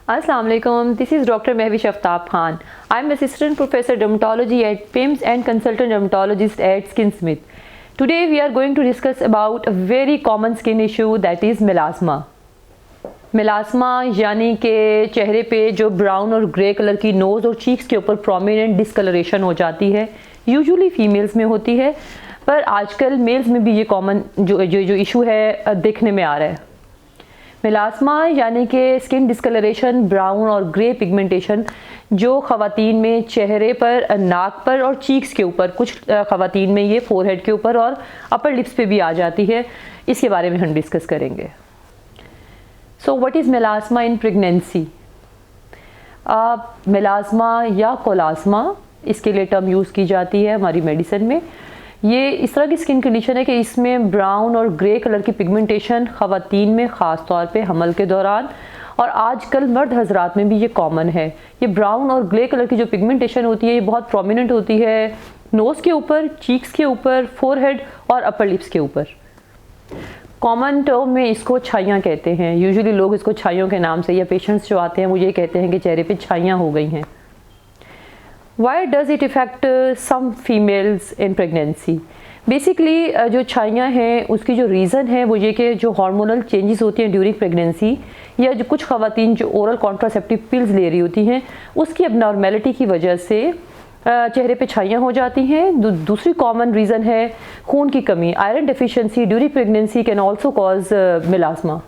Assalamu alaikum. This is Dr. Mehwish Aftab Khan. I am Assistant Professor Dermatology at PIMS and Consultant Dermatologist at Skinsmith. Today we are going to discuss about a very common skin issue, that is melasma. Melasma यानी कि चेहरे पे जो brown और grey colour की nose और cheeks के ऊपर प्रोमिनेंट डिस्कलरेशन हो जाती है, यूजुअली फीमेल्स में होती है, पर आजकल मेल्स में भी ये कॉमन जो इशू है देखने में आ रहा है। मेलास्मा यानी कि स्किन डिस्कलरेशन, ब्राउन और ग्रे पिगमेंटेशन जो ख़वातीन में चेहरे पर, नाक पर और चीक्स के ऊपर, कुछ ख़वातीन में ये फोरहेड के ऊपर और अपर लिप्स पे भी आ जाती है, इसके बारे में हम डिस्कस करेंगे। So what is melasma in pregnancy? Melasma या कोलास्मा, इसके लिए टर्म यूज़ की जाती है हमारी मेडिसिन में। ये इस तरह की स्किन कंडीशन है कि इसमें ब्राउन और ग्रे कलर की पिगमेंटेशन ख़वातीन में ख़ास तौर पे हमल के दौरान, और आजकल मर्द हजरात में भी ये कॉमन है। ये ब्राउन और ग्रे कलर की जो पिगमेंटेशन होती है ये बहुत प्रोमिनेंट होती है नोज़ के ऊपर, चीक्स के ऊपर, फोरहेड और अपर लिप्स के ऊपर। कॉमन टर्म में इसको छाइयाँ कहते हैं। यूजुअली लोग इसको छाइयों के नाम से, या पेशेंट्स जो आते हैं वो ये कहते हैं कि चेहरे पे छाइयाँ हो गई हैं। Why does it affect some females in pregnancy? Basically जो छाइयाँ हैं उसकी जो रीज़न है वो ये कि जो हार्मोनल चेंजेस होती हैं ड्यूरिंग प्रेगनेंसी, या जो कुछ ख़वातीन जो ओरल कॉन्ट्रासेप्टिव पिल्स ले रही होती हैं उसकी एबनॉर्मेलिटी की वजह से चेहरे पे छाइयाँ हो जाती हैं। दूसरी कॉमन रीज़न है खून की कमी, iron deficiency during pregnancy can also cause melasma.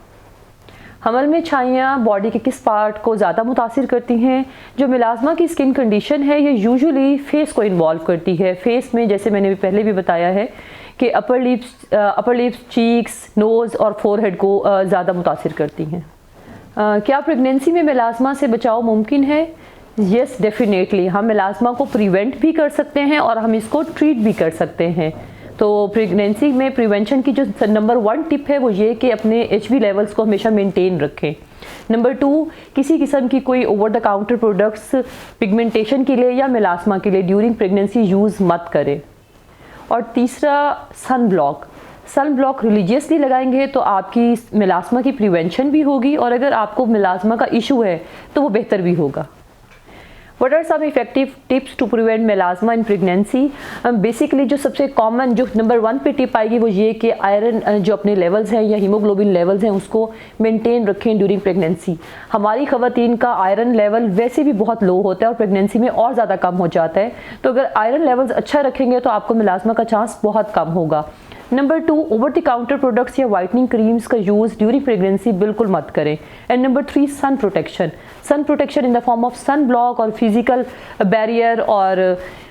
हमल में छाइयाँ बॉडी के किस पार्ट को ज़्यादा मुतासिर करती हैं? जो मेलास्मा की स्किन कंडीशन है ये यूजुअली फेस को इन्वॉल्व करती है। फेस में जैसे मैंने पहले भी बताया है कि अपर लिप्स, चीक्स, नोज़ और फोरहेड को ज़्यादा मुतासिर करती हैं। क्या प्रेगनेंसी में मेलास्मा से बचाव मुमकिन है? Yes, definitely. हम मेलास्मा को प्रिवेंट भी कर सकते हैं और हम इसको ट्रीट भी कर सकते हैं। तो प्रेगनेंसी में प्रिवेंशन की जो नंबर 1 टिप है वो ये कि अपने HB लेवल्स को हमेशा मेंटेन रखें। नंबर 2, किसी किस्म की कोई over the counter products pigmentation के लिए या मेलास्मा के लिए ड्यूरिंग प्रेगनेंसी यूज़ मत करें। और तीसरा, सन ब्लॉक रिलीजियसली लगाएंगे तो आपकी मेलास्मा की प्रिवेंशन भी होगी, और अगर आपको मेलास्मा का इशू है तो वो बेहतर भी होगा। What are some effective tips to prevent melasma in pregnancy? Basically जो सबसे कॉमन जो नंबर 1 पे टिप आएगी वो ये कि आयरन जो अपने लेवल्स हैं या हीमोग्लोबिन लेवल्स हैं उसको मेंटेन रखें ड्यूरिंग प्रेगनेंसी। हमारी ख़वातीन का आयरन लेवल वैसे भी बहुत लो होता है और प्रेगनेंसी में और ज़्यादा कम हो जाता है, तो अगर आयरन लेवल्स अच्छा रखेंगे तो आपको मेलास्मा का चांस बहुत कम होगा। Number 2, over the counter products या वाइटनिंग क्रीम्स का यूज़ ड्यूरिंग प्रेगनेंसी बिल्कुल मत करें। And number 3, sun protection in the form of sun block और फिजिकल बैरियर और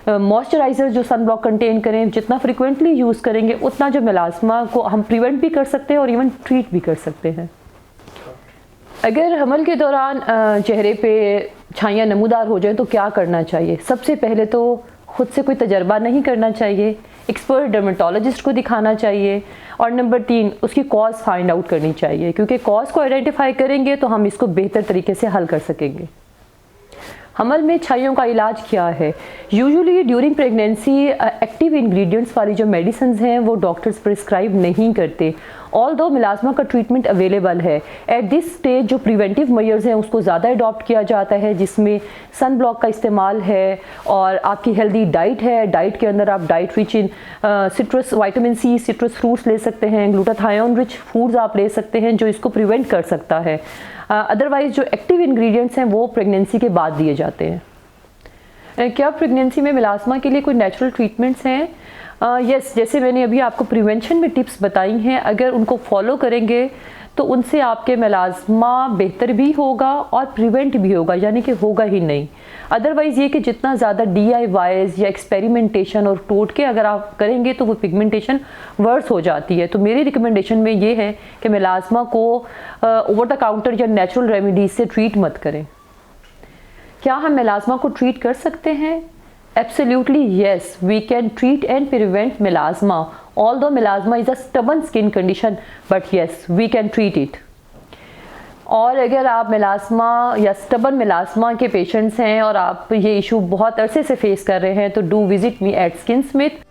मॉइस्चराइज़र जो सन ब्लॉक कंटेन करें। जितना फ्रिक्वेंटली यूज़ करेंगे उतना जो मेलास्मा को हम प्रिवेंट भी कर सकते हैं और इवन ट्रीट भी कर सकते हैं। अगर हमल के दौरान चेहरे पे छाइयाँ नमूदार हो जाएं तो क्या करना चाहिए? सबसे पहले तो खुद से कोई तजर्बा नहीं करना चाहिए, एक्सपर्ट डर्मेटोलॉजिस्ट को दिखाना चाहिए। और नंबर 3, उसकी कॉज फाइंड आउट करनी चाहिए, क्योंकि कॉज को आइडेंटिफाई करेंगे तो हम इसको बेहतर तरीके से हल कर सकेंगे। हमल में छाइयों का इलाज क्या है? Usually during pregnancy active ingredients वाली जो मेडिसिन्स हैं वो डॉक्टर्स प्रिस्क्राइब नहीं करते। ऑल्दो मेलास्मा का ट्रीटमेंट अवेलेबल है, एट दिस स्टेज जो प्रिवेंटिव मेजर्स हैं उसको ज़्यादा अडॉप्ट किया जाता है, जिसमें सन ब्लॉक का इस्तेमाल है और आपकी हेल्दी डाइट है। डाइट के अंदर आप diet rich in citrus, vitamin C, citrus fruits ले सकते हैं, ग्लूटाथायोन रिच फूड्स आप ले सकते हैं जो इसको प्रिवेंट कर सकता है। अदरवाइज़ जो एक्टिव इंग्रेडिएंट्स हैं वो प्रेगनेंसी के बाद दिए जाते हैं। क्या प्रेगनेंसी में मेलास्मा के लिए कोई नेचुरल ट्रीटमेंट्स हैं? यस, जैसे मैंने अभी आपको प्रिवेंशन में टिप्स बताई हैं, अगर उनको फॉलो करेंगे तो उनसे आपके मेलास्मा बेहतर भी होगा और प्रिवेंट भी होगा, यानी कि होगा ही नहीं। अदरवाइज़ ये कि जितना ज़्यादा DIYs या एक्सपेरिमेंटेशन और टोटके अगर आप करेंगे तो वो पिगमेंटेशन वर्स हो जाती है। तो मेरी रिकमेंडेशन में ये है कि मेलास्मा को ओवर द काउंटर या नेचुरल रेमेडीज से ट्रीट मत करें। क्या हम मेलास्मा को ट्रीट कर सकते हैं? Absolutely yes, we can treat and prevent melasma. Although melasma is a stubborn skin condition, but yes, we can treat it. और अगर आप मेलास्मा या स्टबर्न मेलास्मा के पेशेंट्स हैं और आप ये इशू बहुत अरसे से फेस कर रहे हैं तो डू विजिट मी एट स्किनस्मिथ।